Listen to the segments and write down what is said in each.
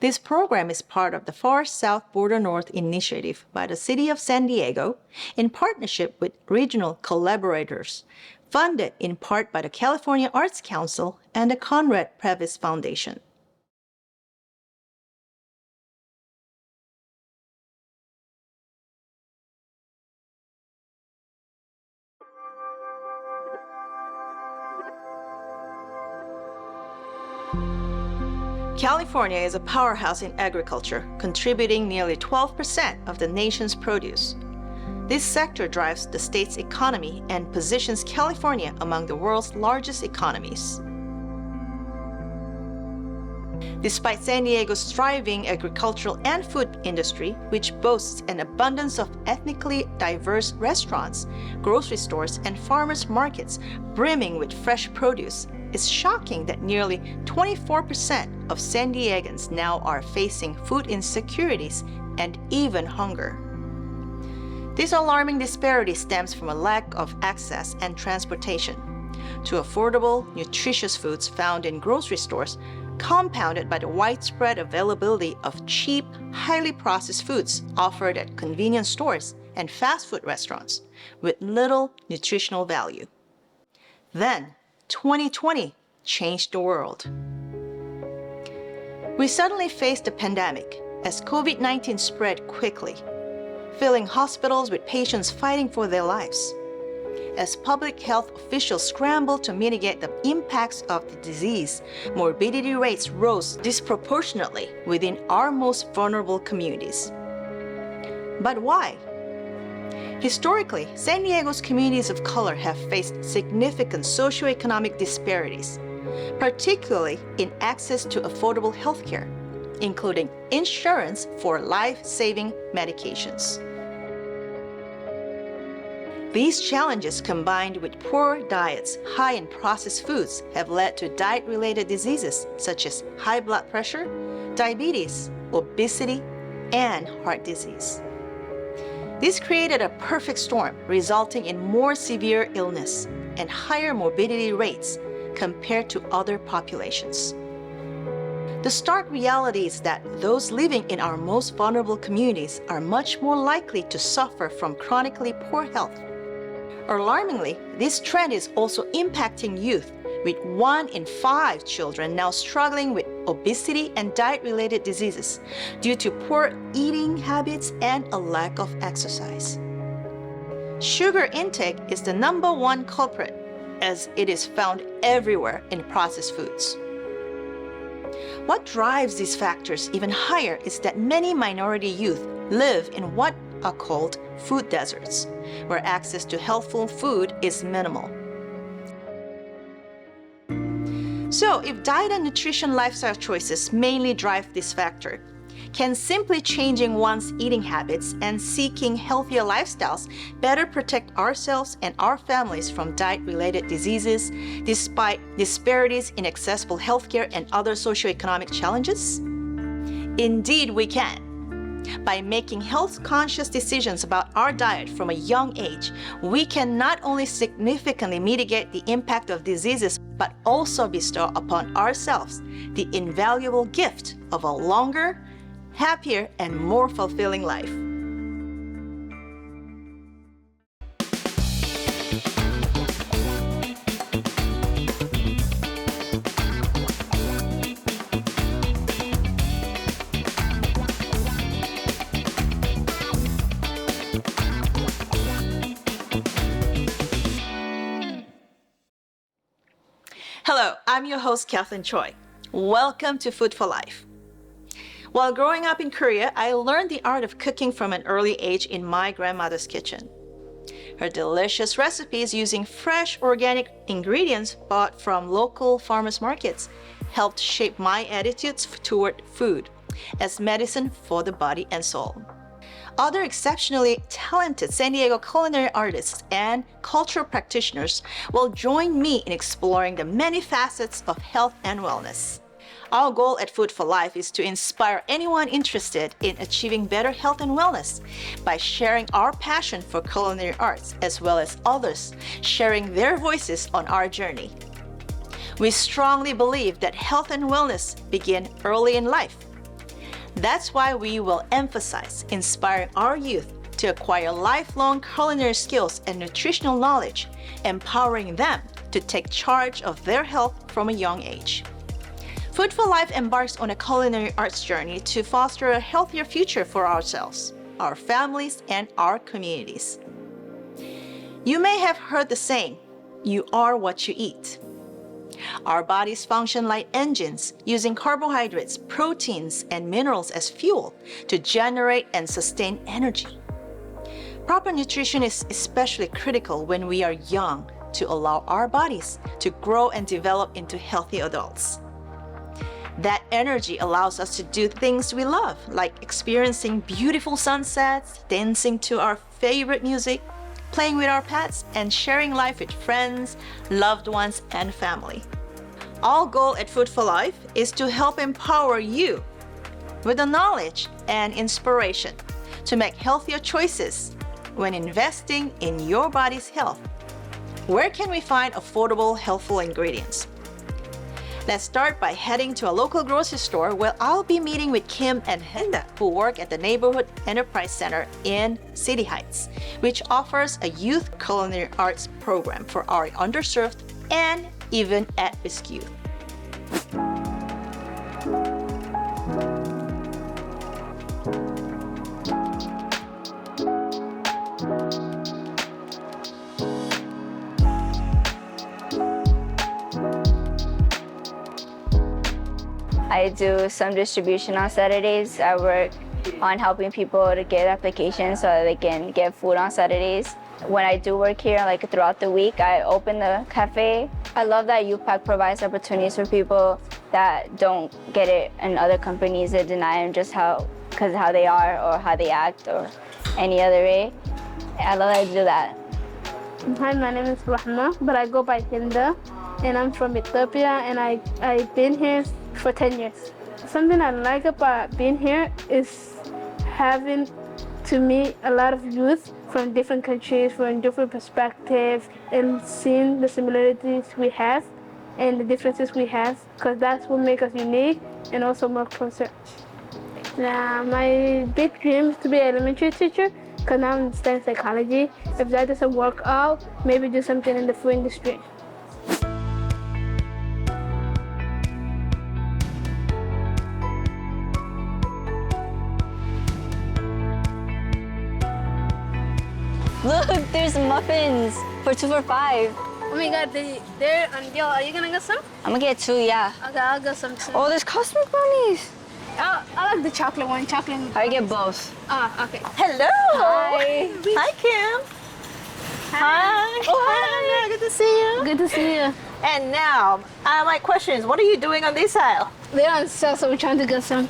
This program is part of the Far South Border North initiative by the City of San Diego in partnership with regional collaborators, funded in part by the California Arts Council and the Conrad Previs Foundation. California is a powerhouse in agriculture, contributing nearly 12% of the nation's produce. This sector drives the state's economy and positions California among the world's largest economies. Despite San Diego's thriving agricultural and food industry, which boasts an abundance of ethnically diverse restaurants, grocery stores, and farmers markets brimming with fresh produce, it's shocking that nearly 24% of San Diegans now are facing food insecurities and even hunger. This alarming disparity stems from a lack of access and transportation to affordable, nutritious foods found in grocery stores, compounded by the widespread availability of cheap, highly processed foods offered at convenience stores and fast food restaurants with little nutritional value. Then, 2020 changed the world. We suddenly faced a pandemic as COVID-19 spread quickly, filling hospitals with patients fighting for their lives. As public health officials scrambled to mitigate the impacts of the disease, morbidity rates rose disproportionately within our most vulnerable communities. But why? Historically, San Diego's communities of color have faced significant socioeconomic disparities, particularly in access to affordable healthcare, including insurance for life-saving medications. These challenges, combined with poor diets high in processed foods, have led to diet-related diseases such as high blood pressure, diabetes, obesity, and heart disease. This created a perfect storm, resulting in more severe illness and higher morbidity rates compared to other populations. The stark reality is that those living in our most vulnerable communities are much more likely to suffer from chronically poor health. Alarmingly, this trend is also impacting youth, with 1 in 5 children now struggling with obesity and diet-related diseases due to poor eating habits and a lack of exercise. Sugar intake is the #1 culprit, as it is found everywhere in processed foods. What drives these factors even higher is that many minority youth live in what are called food deserts, where access to healthful food is minimal. So, if diet and nutrition lifestyle choices mainly drive this factor, can simply changing one's eating habits and seeking healthier lifestyles better protect ourselves and our families from diet-related diseases despite disparities in accessible healthcare and other socioeconomic challenges? Indeed, we can. By making health-conscious decisions about our diet from a young age, we can not only significantly mitigate the impact of diseases, but also bestow upon ourselves the invaluable gift of a longer, happier, and more fulfilling life. Hello, I'm your host, Cathlyn Choi. Welcome to Food for Life. While growing up in Korea, I learned the art of cooking from an early age in my grandmother's kitchen. Her delicious recipes using fresh organic ingredients bought from local farmers markets helped shape my attitudes toward food as medicine for the body and soul. Other exceptionally talented San Diego culinary artists and cultural practitioners will join me in exploring the many facets of health and wellness. Our goal at Food for Life is to inspire anyone interested in achieving better health and wellness by sharing our passion for culinary arts, as well as others sharing their voices on our journey. We strongly believe that health and wellness begin early in life. That's why we will emphasize inspiring our youth to acquire lifelong culinary skills and nutritional knowledge, empowering them to take charge of their health from a young age. Food for Life embarks on a culinary arts journey to foster a healthier future for ourselves, our families, and our communities. You may have heard the saying, "You are what you eat." Our bodies function like engines, using carbohydrates, proteins, and minerals as fuel to generate and sustain energy. Proper nutrition is especially critical when we are young to allow our bodies to grow and develop into healthy adults. That energy allows us to do things we love, like experiencing beautiful sunsets, dancing to our favorite music, playing with our pets, and sharing life with friends, loved ones, and family. Our goal at Food for Life is to help empower you with the knowledge and inspiration to make healthier choices when investing in your body's health. Where can we find affordable, healthful ingredients? Let's start by heading to a local grocery store where I'll be meeting with Kim and Hinda, who work at the Neighborhood Enterprise Center in City Heights, which offers a youth culinary arts program for our underserved and even at-risk youth. I do some distribution on Saturdays. I work on helping people to get applications so that they can get food on Saturdays. When I do work here, like throughout the week, I open the cafe. I love that UPAC provides opportunities for people that don't get it in other companies that deny them just because of how they are or how they act or any other way. I love that I do that. Hi, my name is Rahma, but I go by Hinda, and I'm from Ethiopia, and I've been here for 10 years. Something I like about being here is having to meet a lot of youth from different countries, from different perspectives, and seeing the similarities we have and the differences we have, because that's what makes us unique and also more closer. Now, my big dream is to be an elementary teacher, because now I'm studying psychology. If that doesn't work out, maybe do something in the food industry. Look, there's muffins for 2 for $5. Oh my God, they're on deal. Are you gonna get some? I'm gonna get 2, yeah. Okay, I'll get some too. Oh, there's cosmic brownies. I like the chocolate one. Chocolate. I get both. Okay. Hello! Hi. Hi, Kim! Hi! Oh, hi! Good to see you! Good to see you. And now, my question is, what are you doing on this aisle? They're on sale, so we're trying to get some.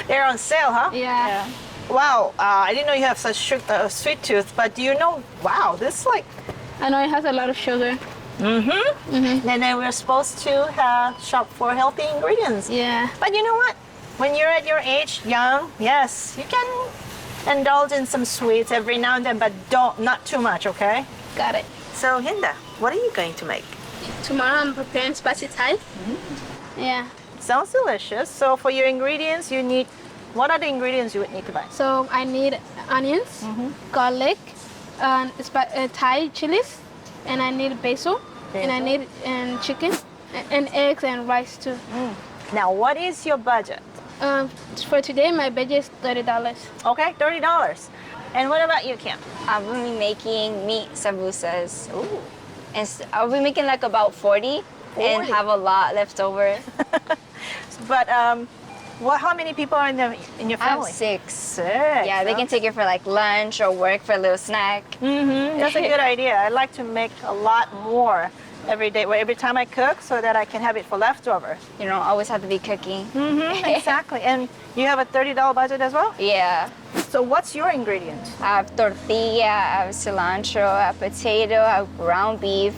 They're on sale, huh? Yeah. Wow, I didn't know you have such sweet tooth, but do you know, wow, this is like... I know it has a lot of sugar. And then we're supposed to shop for healthy ingredients. Yeah. But you know what? When you're at your age, young, yes, you can indulge in some sweets every now and then, but not too much, okay? Got it. So, Hinda, what are you going to make? Tomorrow I'm preparing spicy Thai. Yeah. Sounds delicious. So for your ingredients, what are the ingredients you would need to buy? So I need onions, garlic, and Thai chilies, and I need basil, and I need chicken, and eggs and rice too. Now, what is your budget? For today, my budget is $30. Okay, $30. And what about you, Kim? I will be making meat samosas. Ooh. And I'll be making like about 40 and have a lot left over. But how many people are in your family? I have 6. 6. Yeah, they can take it for like lunch or work for a little snack. That's a good idea. I like to make a lot more every day, every time I cook, so that I can have it for leftover. You don't always have to be cooking. Exactly. And you have a $30 budget as well? Yeah. So what's your ingredient? I have tortilla, I have cilantro, I have potato, I have ground beef,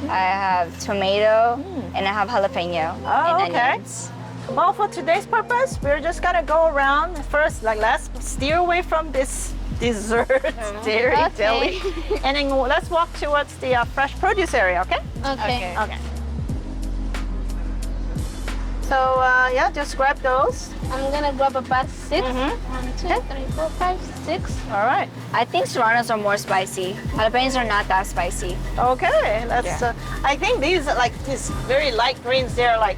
I have tomato, and I have jalapeno and onions. Well, for today's purpose, we're just gonna go around first. Let's steer away from this dessert dairy deli, and then let's walk towards the fresh produce area. Okay? Okay. So yeah, just grab those. I'm gonna grab about 6. 1, 2, 3, 4, 5, 6. All right. I think serranos are more spicy. Jalapenos are not that spicy. Okay, that's. Yeah. I think these are like these very light greens. They're like,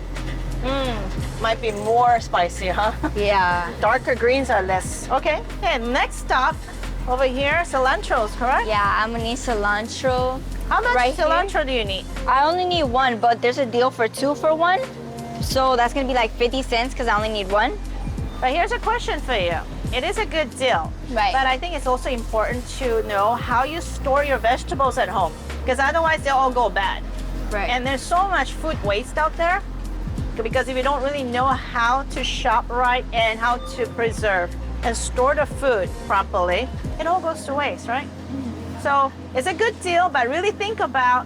might be more spicy, huh? Yeah. Darker greens are less. Okay. And next stop, over here, cilantros, correct? Yeah, I'm gonna need cilantro. How much right cilantro do you need? I only need 1, but there's a deal for 2 for 1. So that's gonna be like 50 cents because I only need 1. But here's a question for you. It is a good deal. Right. But I think it's also important to know how you store your vegetables at home, because otherwise they'll all go bad. Right. And there's so much food waste out there, because if you don't really know how to shop right and how to preserve and store the food properly, it all goes to waste, right? So it's a good deal, but really think about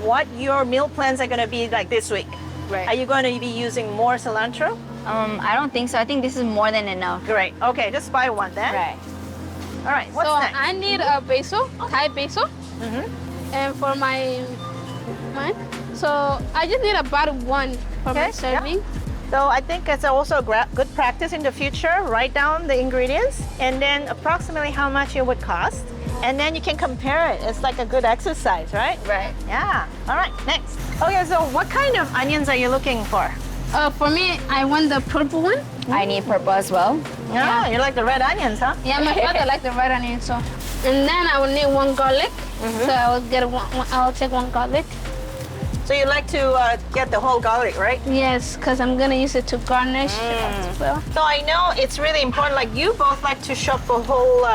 what your meal plans are going to be like this week. Right. Are you going to be using more cilantro? I don't think so. I think this is more than enough. Great. Okay, just buy one then. Right. All right, what's So next? I need a basil, Thai basil, and for mine. So I just need about 1 for my Okay, serving. So I think it's also a good practice in the future. Write down the ingredients and then approximately how much it would cost. And then you can compare it. It's like a good exercise, right? Right. Yeah. All right, next. Okay, so what kind of onions are you looking for? For me, I want the purple one. I need purple as well. Yeah, you like the red onions, huh? Yeah, my father like the red onion, so. And then I will need 1 garlic. So I will get I'll take 1 garlic. So you like to get the whole garlic, right? Yes, because I'm gonna use it to garnish as well. So I know it's really important, like you both like to shop for whole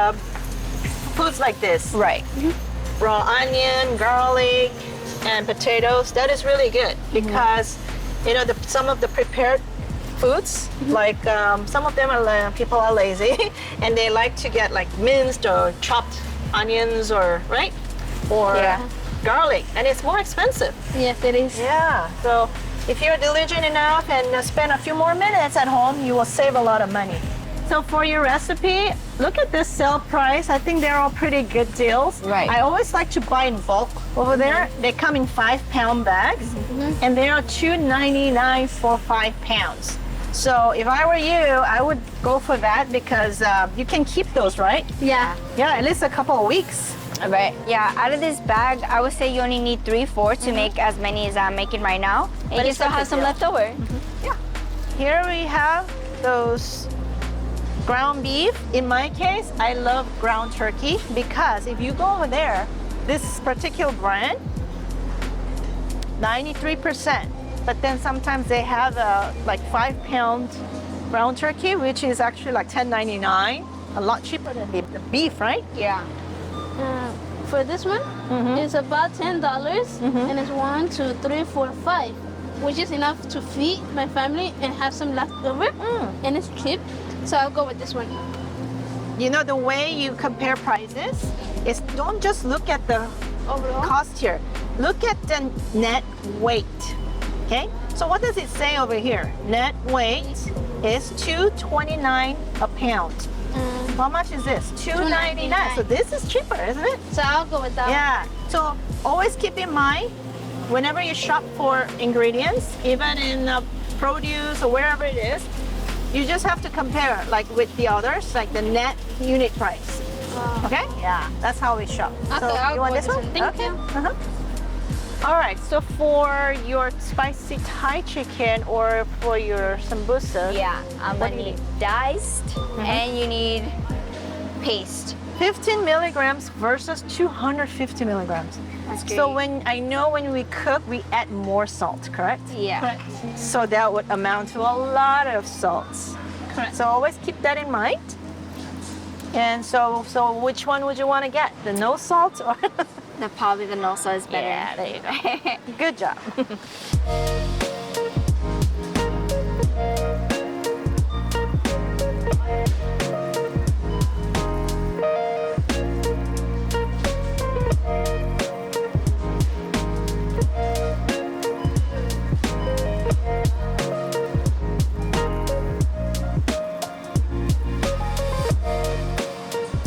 foods like this. Right. Raw onion, garlic, and potatoes. That is really good because you know some of the prepared foods, like some of them are people are lazy and they like to get like minced or chopped onions or garlic, and it's more expensive. Yes, it is. Yeah. So if you're diligent enough and spend a few more minutes at home, you will save a lot of money. So for your recipe, look at this sale price. I think they're all pretty good deals. Right. I always like to buy in bulk over there. They come in 5-pound bags, and they are $2.99 for 5 pounds. So if I were you, I would go for that because you can keep those, right? Yeah. Yeah, at least a couple of weeks. Right. Yeah, out of this bag, I would say you only need 3-4 to make as many as I'm making right now. And you it's still like have a some deal. left over. Yeah. Here we have those ground beef. In my case, I love ground turkey because if you go over there, this particular brand, 93%. But then sometimes they have like 5-pound ground turkey, which is actually like $10.99, a lot cheaper than the beef, right? Yeah. For this one, it's about $10, and it's 1, 2, 3, 4, 5, which is enough to feed my family and have some left over, and it's cheap. So I'll go with this one. You know, the way you compare prices is don't just look at the Overall, cost here. Look at the net weight. Okay? So what does it say over here? Net weight is $2.29 a pound. How much is this? $2.99. So this is cheaper, isn't it? so I'll go with that. Yeah. So always keep in mind, whenever you shop for ingredients, even in produce or wherever it is, you just have to compare like with the others, like the net unit price. Okay? Yeah, that's how we shop. Okay, So I'll you go want with this this one? one. Thank you. All right, so for your spicy Thai chicken or for your sambusa, Yeah, I'm What gonna do you need diced and you need paste. 15 milligrams versus 250 milligrams. That's great. So when we cook, we add more salt, correct? Yeah. Correct. So that would amount to a lot of salts. Correct. So always keep that in mind. And so which one would you want to get? The no salt or? Probably the no salt is better. Yeah, there you go. Good job.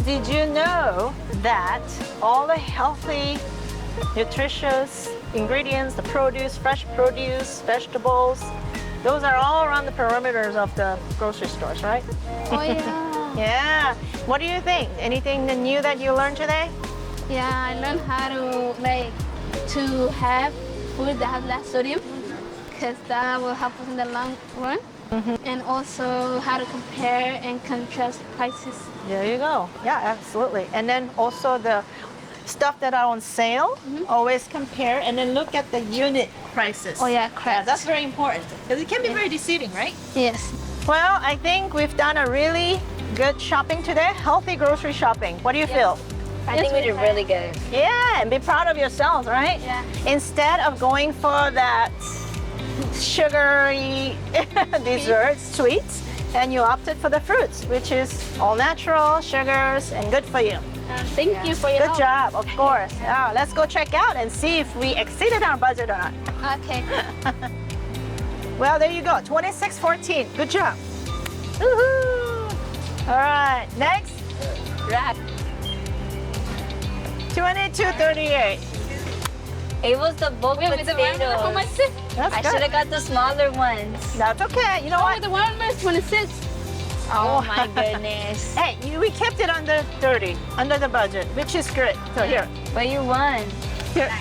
Did you know that all the healthy, nutritious ingredients, the produce, fresh produce, vegetables, Those are all around the perimeters of the grocery stores, right? Oh yeah. Yeah. What do you think? Anything new that you learned today? Yeah, I learned how to have food that has less sodium, because that will help us in the long run. And also how to compare and contrast prices. There you go. Yeah, absolutely. And then also the stuff that are on sale, always compare and then look at the unit prices. Oh yeah, Yeah, correct. that's very important because it can be very deceiving, right? Yes. Well, I think we've done a really good shopping today, healthy grocery shopping. What do you feel? I think we did really good. Yeah, and be proud of yourselves, right? Yeah. Instead of going for that sugary desserts, sweets, and you opted for the fruits, which is all natural, sugars, and good for you. Thank you for your Good job, of course. Now, let's go check out and see if we exceeded our budget or not. Okay. Well, there you go, 2614. Good job. Woohoo! All right, next. Right. 2238. It was the bulk Wait, the watermelon for my potatoes. six. That's I good. should have got the smaller ones. That's okay. You know Oh, what? the watermelon is 26. Oh my goodness. Hey, we kept it under 30, under the budget, which is good. So here. But you won. Here.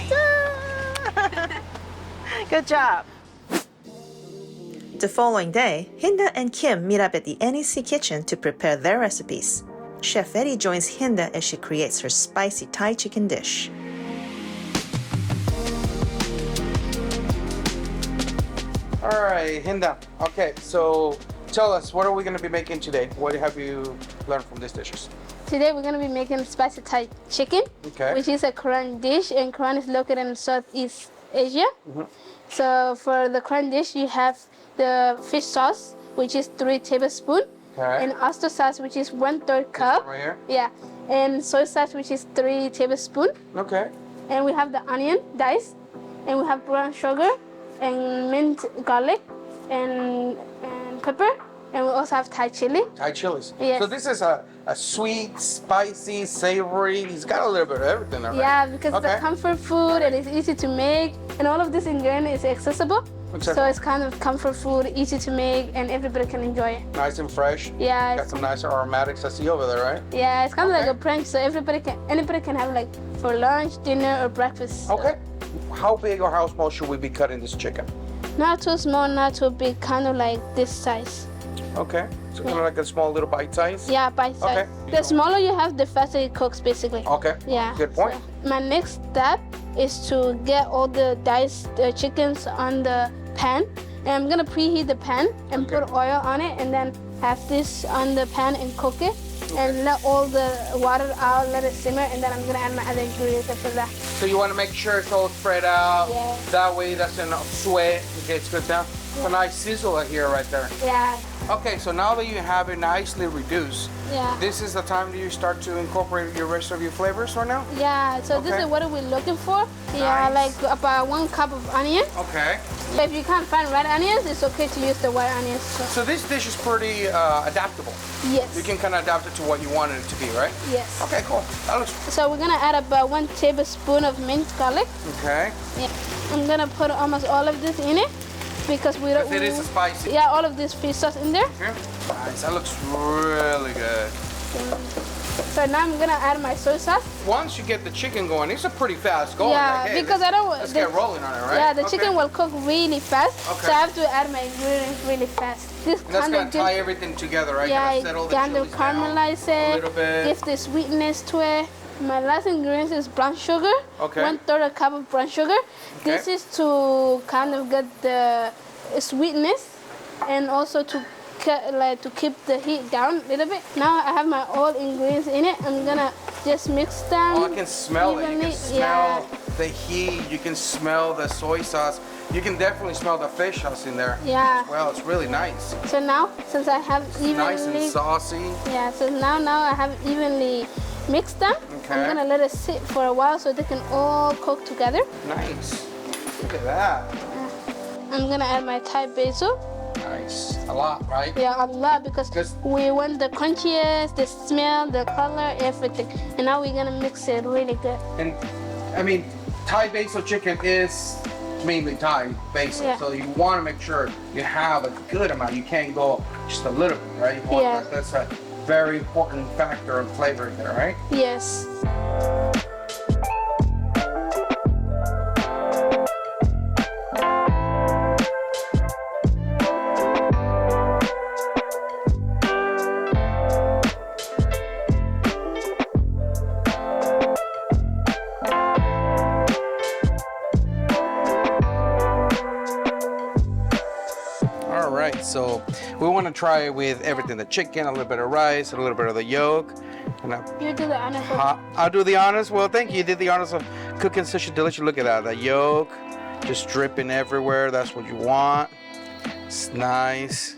Good job. The following day, Hinda and Kim meet up at the NEC kitchen to prepare their recipes. Chef Eddie joins Hinda as she creates her spicy Thai chicken dish. All right, Hinda. Okay, so tell us, what are we going to be making today? What have you learned from these dishes? Today we're gonna be making spicy Thai chicken, Okay. which is a Korean dish, and Korean is located in Southeast Asia. So for the Korean dish, you have the fish sauce, which is 3 tablespoons, Okay. and oyster sauce, which is 1/3 cup. Right here. Yeah, and soy sauce, which is 3 tablespoons. Okay. And we have the onion diced, and we have brown sugar, and mint garlic, and pepper, and we also have Thai chili. Thai chilies. Yes. So this is a sweet, spicy, savory. He's got a little bit of everything, all right? Yeah, because it's Okay. a comfort food and it's easy to make, and all of this ingredient is accessible. Exactly. So it's kind of comfort food, easy to make, and everybody can enjoy it. Nice and fresh. Yeah, Got some nice aromatics I see over there, right? yeah, it's kind of Okay. like a brunch, so anybody can have like for lunch, dinner, or breakfast. Okay. How big or how small should we be cutting this chicken? Not too small, not too big, kind of like this size. Okay. So kind of like a small little bite size? Yeah, bite size. Okay. The smaller you have, the faster it cooks, basically. Okay. Yeah. Good point. So my next step is to get all the diced chickens on the pan, and I'm gonna preheat the pan and put oil on it, and then have this on the pan and cook it, and let all the water out, let it simmer, and then I'm gonna add my other ingredients after that. So you want to make sure it's all spread out. Yeah. That way it doesn't sweat. Okay, it's good down. It's a nice sizzle here right there. Yeah, Okay, so now that you have it nicely reduced, yeah. this is the time that you start to incorporate your rest of your flavors right now? Yeah, so this Okay. is what we're looking for. Yeah, Nice. like about 1 cup of onion. Okay. If you can't find red onions, it's okay to use the white onions. So this dish is pretty adaptable. Yes. You can kind of adapt it to what you want it to be, right? Yes. Okay, cool. That looks So we're gonna add about 1 tablespoon of minced garlic. okay. Yeah. I'm gonna put almost all of this in it because we don't. Because it is spicy. Yeah, all of this fish sauce in there. Okay. Nice. That looks really good. So now I'm gonna add my soy sauce. Once you get the chicken going, it's a pretty fast going. Yeah, like, hey, because let's, I don't. Let's get rolling on it, right? Yeah, the Okay. chicken will cook really fast. Okay. So I have to add my ingredients really fast. This And that's kind gonna of tie everything together, right? Yeah, Gonna settle the kind of chilies down caramelize a it. little bit. Give the sweetness to it. My last ingredient is brown sugar. Okay. 1/3 a cup of brown sugar. This Okay. is to kind of get the sweetness and also to to keep the heat down a little bit. Now I have my all ingredients in it. I'm gonna just mix them. Oh, I can smell it. You evenly. can smell the heat. You can smell the soy sauce. You can definitely smell the fish sauce in there. Yeah. Well, it's really nice. So now, since I have Nice and evenly, saucy. yeah. So now I have evenly mixed them. Okay. I'm gonna let it sit for a while so they can all cook together. Nice. Look at that. I'm gonna add my Thai basil. Nice. A lot, right? Yeah, a lot because Because- we want the crunchiest, the smell, the color, everything. And now we're gonna mix it really good. And I mean, Thai basil chicken is mainly Thai basil. Yeah. So you want to make sure you have a good amount. You can't go just a little bit, right? You want Yeah. that's a very important factor of flavor there, right? Yes. All right, so we want to try it with everything: the chicken, a little bit of rice, a little bit of the yolk. And You do the honor for I'll do the honors. Well, thank you. You did the honors of cooking such a delicious. Look at that, the yolk just dripping everywhere. That's what you want. It's nice.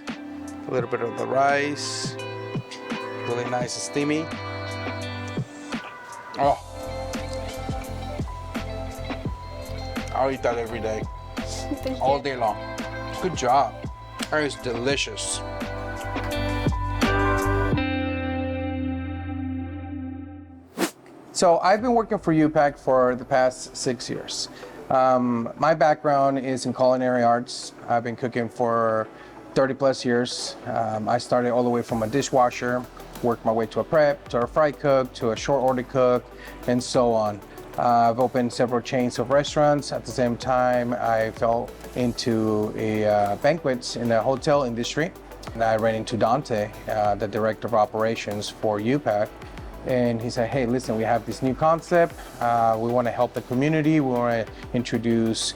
A little bit of the rice, really nice and steamy. Oh, I'll eat that every day, all day long. Good job. That is delicious. So I've been working for UPAC for the past 6 years. My background is in culinary arts. I've been cooking for 30 plus years. I started all the way from a dishwasher, worked my way to a prep, to a fry cook, to a short order cook, and so on. I've opened several chains of restaurants. At the same time, I fell into banquets in the hotel industry. And I ran into Dante, the director of operations for UPAC. And he said, hey, listen, we have this new concept. We want to help the community. We want to introduce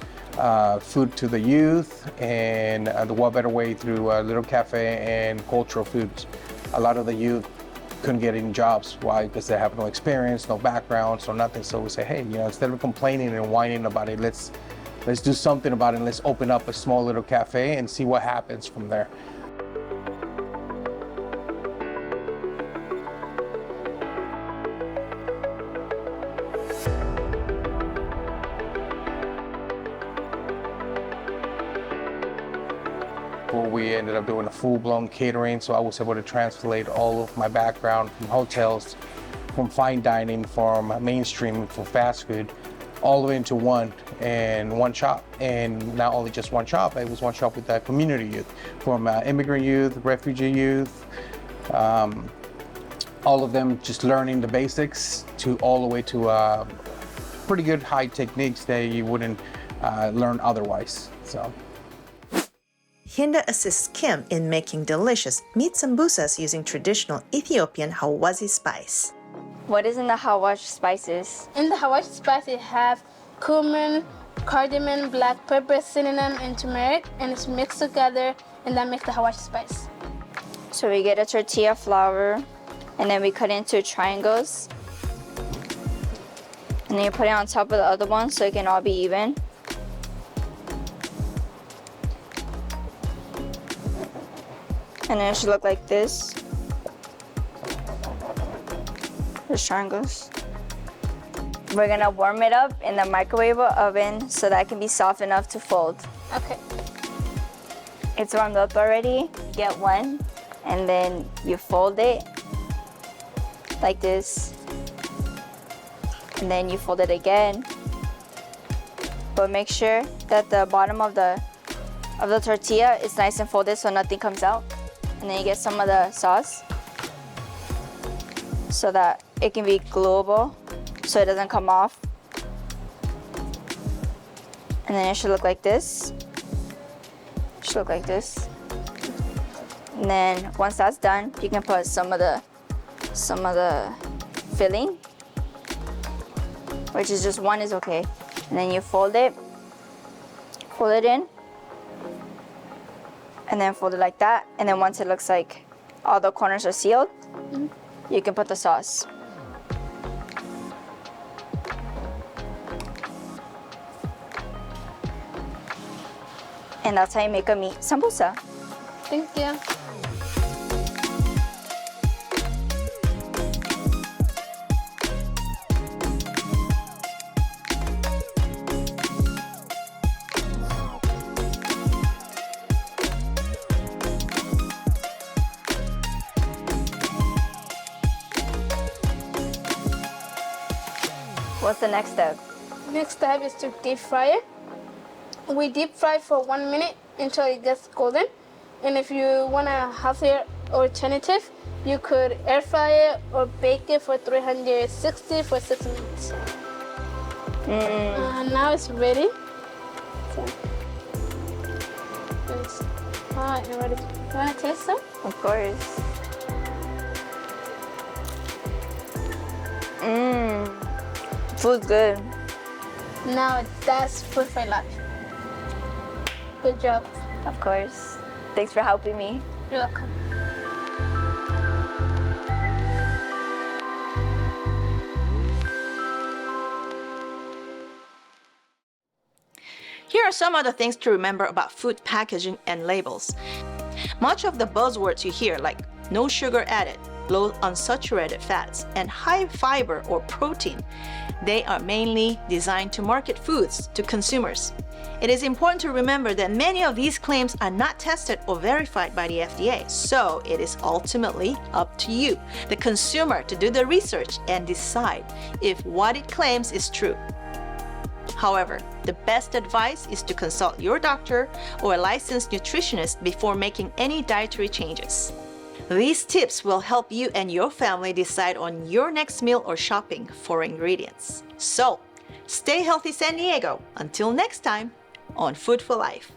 food to the youth. And what better way through a little cafe and cultural foods. A lot of the youth couldn't get any jobs. Why? Because they have no experience, no backgrounds, or nothing. So we say, hey, instead of complaining and whining about it, let's do something about it. And let's open up a small little cafe and see what happens from there. We ended up doing a full-blown catering, so I was able to translate all of my background from hotels, from fine dining, from mainstream, from fast food, all the way into one shop. And not only just one shop, it was one shop with community youth, from immigrant youth, refugee youth, all of them just learning the basics to all the way to pretty good high techniques that you wouldn't learn otherwise. So. Hinda assists Kim in making delicious meat sambusas using traditional Ethiopian Hawazi spice. What is in the Hawash spices? In the Hawaii spice, it have cumin, cardamom, black pepper, cinnamon, and turmeric, and it's mixed together, and that makes the Hawaii spice. So we get a tortilla flour, and then we cut it into triangles. And then you put it on top of the other one so it can all be even. And then it should look like this. There's triangles. We're gonna warm it up in the microwave oven so that it can be soft enough to fold. Okay. It's warmed up already. Get one, and then you fold it like this. And then you fold it again. But make sure that the bottom of the tortilla is nice and folded so nothing comes out. And then you get some of the sauce so that it can be gluable so it doesn't come off. And then it should look like this. It should look like this. And then once that's done, you can put some of the filling, which is just one is okay. And then you fold it in, and then fold it like that. And then once it looks like all the corners are sealed, you can put the sauce. And that's how you make a meat sambusa. Thank you. What's the next step? Next step is to deep fry it. We deep fry for 1 minute until it gets golden. And if you want a healthier alternative, you could air fry it or bake it for 360 for 6 minutes. Now it's ready. So, it's hot and ready. You want to taste some? Of course. Food's good. Now that's food for life. Good job. Of course. Thanks for helping me. You're welcome. Here are some other things to remember about food packaging and labels. Much of the buzzwords you hear, like no sugar added, low unsaturated fats, and high fiber or protein, they are mainly designed to market foods to consumers. It is important to remember that many of these claims are not tested or verified by the FDA, so it is ultimately up to you, the consumer, to do the research and decide if what it claims is true. However, the best advice is to consult your doctor or a licensed nutritionist before making any dietary changes. These tips will help you and your family decide on your next meal or shopping for ingredients. So, stay healthy, San Diego. Until next time on Food for Life.